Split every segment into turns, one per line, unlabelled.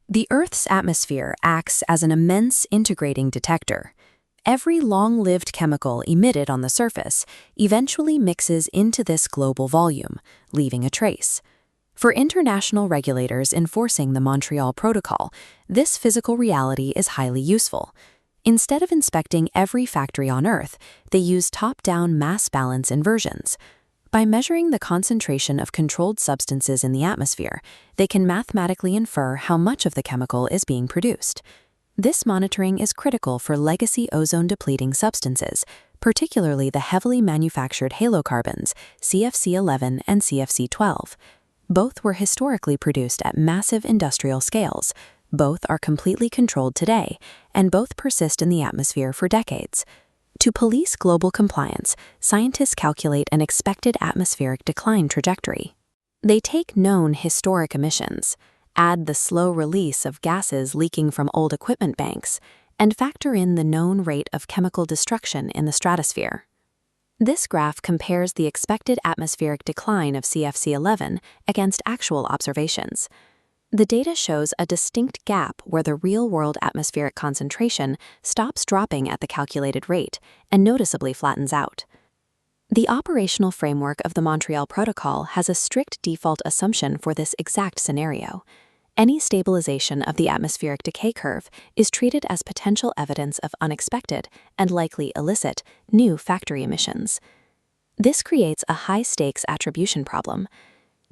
The Earth's atmosphere acts as an immense integrating detector. Every long-lived chemical emitted on the surface eventually mixes into this global volume, leaving a trace. For international regulators enforcing the Montreal Protocol, this physical reality is highly useful. Instead of inspecting every factory on Earth, they use top-down mass balance inversions. By measuring the concentration of controlled substances in the atmosphere, they can mathematically infer how much of the chemical is being produced. This monitoring is critical for legacy ozone-depleting substances, particularly the heavily manufactured halocarbons, CFC-11 and CFC-12. Both were historically produced at massive industrial scales. Both are completely controlled today, and both persist in the atmosphere for decades. To police global compliance, scientists calculate an expected atmospheric decline trajectory. They take known historic emissions, add the slow release of gases leaking from old equipment banks, and factor in the known rate of chemical destruction in the stratosphere. This graph compares the expected atmospheric decline of CFC-11 against actual observations. The data shows a distinct gap where the real-world atmospheric concentration stops dropping at the calculated rate and noticeably flattens out. The operational framework of the Montreal Protocol has a strict default assumption for this exact scenario. Any stabilization of the atmospheric decay curve is treated as potential evidence of unexpected and likely illicit new factory emissions. This creates a high-stakes attribution problem.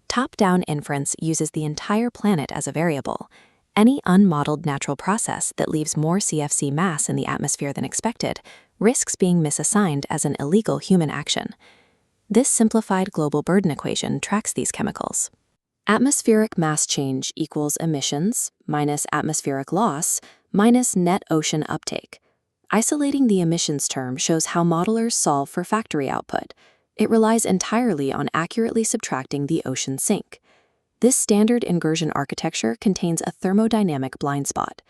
Top-down inference uses the entire planet as a variable. Any unmodeled natural process that leaves more CFC mass in the atmosphere than expected risks being misassigned as an illegal human action. This simplified global burden equation tracks these chemicals. Atmospheric mass change equals emissions minus atmospheric loss minus net ocean uptake. Isolating the emissions term shows how modelers solve for factory output. It relies entirely on accurately subtracting the ocean sink. This standard inversion architecture contains a thermodynamic blind spot.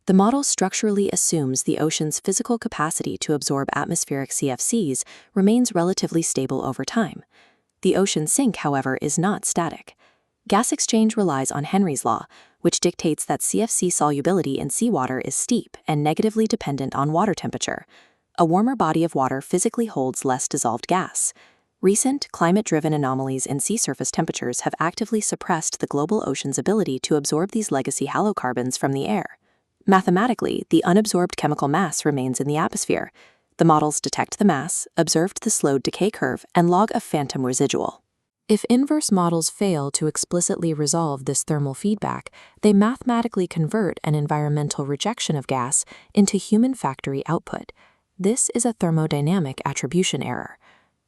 The model structurally assumes the ocean's physical capacity to absorb atmospheric CFCs remains relatively stable over time. The ocean sink, however, is not static. Gas exchange relies on Henry's law, which dictates that CFC solubility in seawater is steep and negatively dependent on water temperature. A warmer body of water physically holds less dissolved gas. Recent climate-driven anomalies in sea surface temperatures have actively suppressed the global ocean's ability to absorb these legacy halocarbons from the air. Mathematically, the unabsorbed chemical mass remains in the atmosphere. The models detect the mass, observed the slowed decay curve, and log a phantom residual. If inverse models fail to explicitly resolve this thermal feedback, they mathematically convert an environmental rejection of gas into human factory output. This is a thermodynamic attribution error.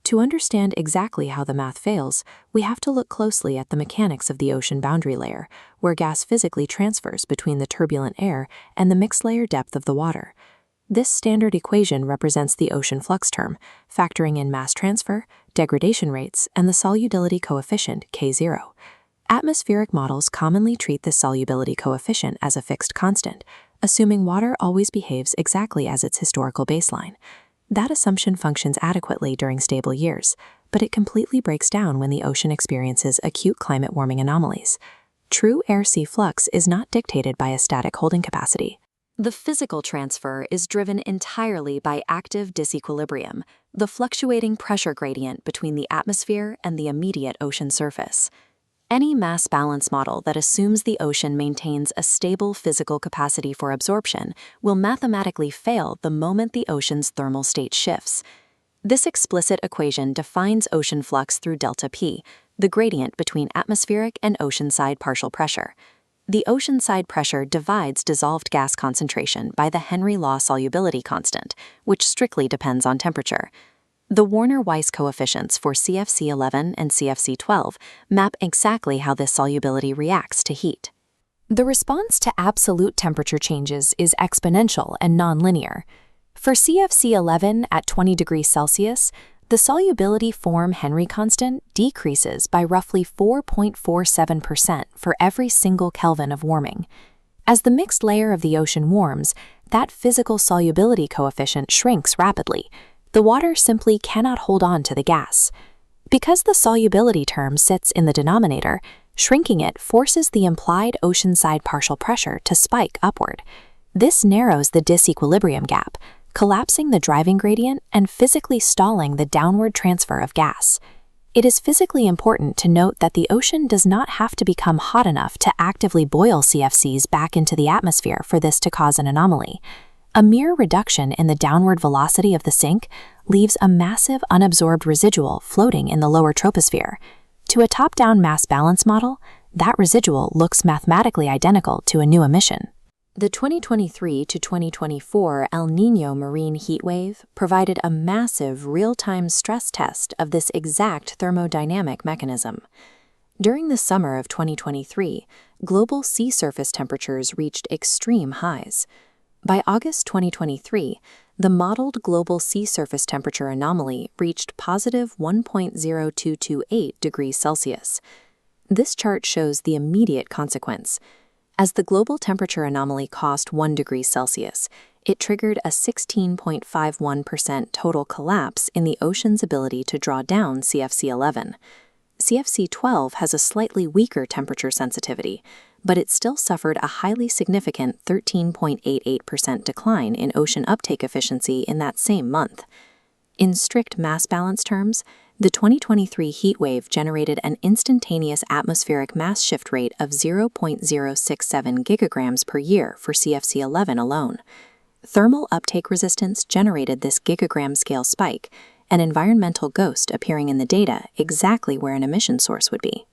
To understand exactly how the math fails, we have to look closely at the mechanics of the ocean boundary layer, where gas physically transfers between the turbulent air and the mixed layer depth of the water. This standard equation represents the ocean flux term, factoring in mass transfer, degradation rates, and the solubility coefficient, K0. Atmospheric models commonly treat this solubility coefficient as a fixed constant, assuming water always behaves exactly as its historical baseline. That assumption functions adequately during stable years, but it completely breaks down when the ocean experiences acute climate warming anomalies. True air-sea flux is not dictated by a static holding capacity. The physical transfer is driven entirely by active disequilibrium, the fluctuating pressure gradient between the atmosphere and the immediate ocean surface. Any mass balance model that assumes the ocean maintains a stable physical capacity for absorption will mathematically fail the moment the ocean's thermal state shifts. This explicit equation defines ocean flux through delta P, the gradient between atmospheric and oceanside partial pressure. The oceanside pressure divides dissolved gas concentration by the Henry law solubility constant, which strictly depends on temperature. The Warner-Weiss coefficients for CFC-11 and CFC-12 map exactly how this solubility reacts to heat. The response to absolute temperature changes is exponential and nonlinear. For CFC-11 at 20 degrees Celsius, the solubility form Henry constant decreases by roughly 4.47% for every single Kelvin of warming. As the mixed layer of the ocean warms, that physical solubility coefficient shrinks rapidly. The water simply cannot hold on to the gas. Because the solubility term sits in the denominator, Shrinking it forces the implied oceanside partial pressure to spike upward. This narrows the disequilibrium gap, collapsing the driving gradient and physically stalling the downward transfer of gas. It is physically important to note that the ocean does not have to become hot enough to actively boil CFCs back into the atmosphere for this to cause an anomaly. A mere reduction in the downward velocity of the sink leaves a massive unabsorbed residual floating in the lower troposphere. To a top-down mass balance model, that residual looks mathematically identical to a new emission. The 2023 to 2024 El Niño marine heat wave provided a massive real-time stress test of this exact thermodynamic mechanism. During the summer of 2023, global sea surface temperatures reached extreme highs. By August 2023, the modeled global sea surface temperature anomaly reached positive 1.0228 degrees Celsius. This chart shows the immediate consequence. As the global temperature anomaly cost 1 degree Celsius, it triggered a 16.51% total collapse in the ocean's ability to draw down CFC-11. CFC-12 has a slightly weaker temperature sensitivity, but it still suffered a highly significant 13.88% decline in ocean uptake efficiency in that same month. In strict mass balance terms, the 2023 heat wave generated an instantaneous atmospheric mass shift rate of 0.067 gigagrams per year for CFC-11 alone. Thermal uptake resistance generated this gigagram scale spike, an environmental ghost appearing in the data exactly where an emission source would be.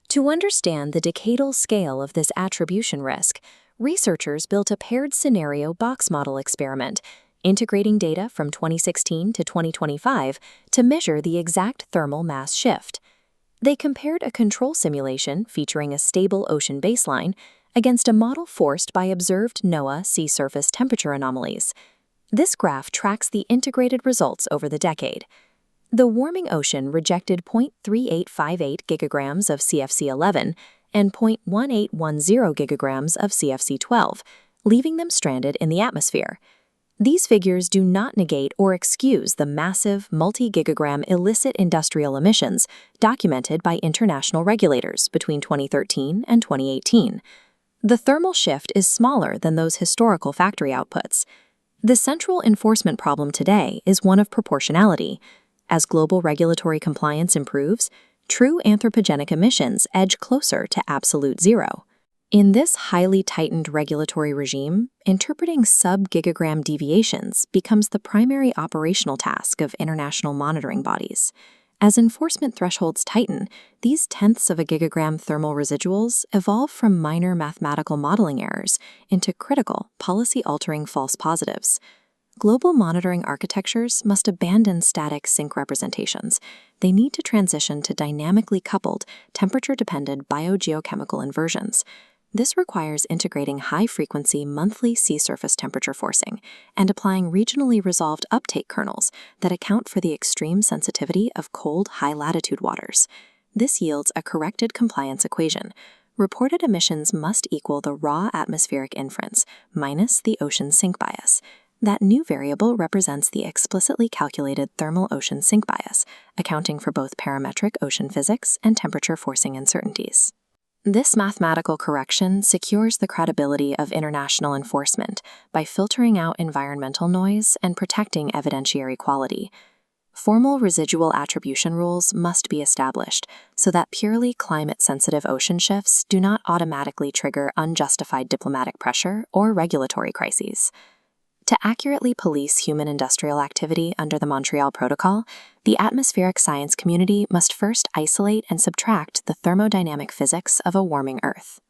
To understand the decadal scale of this attribution risk, researchers built a paired scenario box model experiment, integrating data from 2016 to 2025 to measure the exact thermal mass shift. They compared a control simulation featuring a stable ocean baseline against a model forced by observed NOAA sea surface temperature anomalies. This graph tracks the integrated results over the decade. The warming ocean rejected 0.3858 gigagrams of CFC-11 and 0.1810 gigagrams of CFC-12, leaving them stranded in the atmosphere. These figures do not negate or excuse the massive multi-gigagram illicit industrial emissions documented by international regulators between 2013 and 2018. The thermal shift is smaller than those historical factory outputs. The central enforcement problem today is one of proportionality. As global regulatory compliance improves, true anthropogenic emissions edge closer to absolute zero. In this highly tightened regulatory regime, interpreting sub-gigagram deviations becomes the primary operational task of international monitoring bodies. As enforcement thresholds tighten, these tenths of a gigagram thermal residuals evolve from minor mathematical modeling errors into critical, policy-altering false positives. Global monitoring architectures must abandon static sink representations. They need to transition to dynamically coupled, temperature-dependent biogeochemical inversions. This requires integrating high-frequency monthly sea surface temperature forcing and applying regionally resolved uptake kernels that account for the extreme sensitivity of cold, high-latitude waters. This yields a corrected compliance equation. Reported emissions must equal the raw atmospheric inference minus the ocean sink bias. That new variable represents the explicitly calculated thermal ocean sink bias, accounting for both parametric ocean physics and temperature forcing uncertainties. This mathematical correction secures the credibility of international enforcement by filtering out environmental noise and protecting evidentiary quality. Formal residual attribution rules must be established so that purely climate-sensitive ocean shifts do not automatically trigger unjustified diplomatic pressure or regulatory crises. To accurately police human industrial activity under the Montreal Protocol, the atmospheric science community must first isolate and subtract the thermodynamic physics of a warming Earth.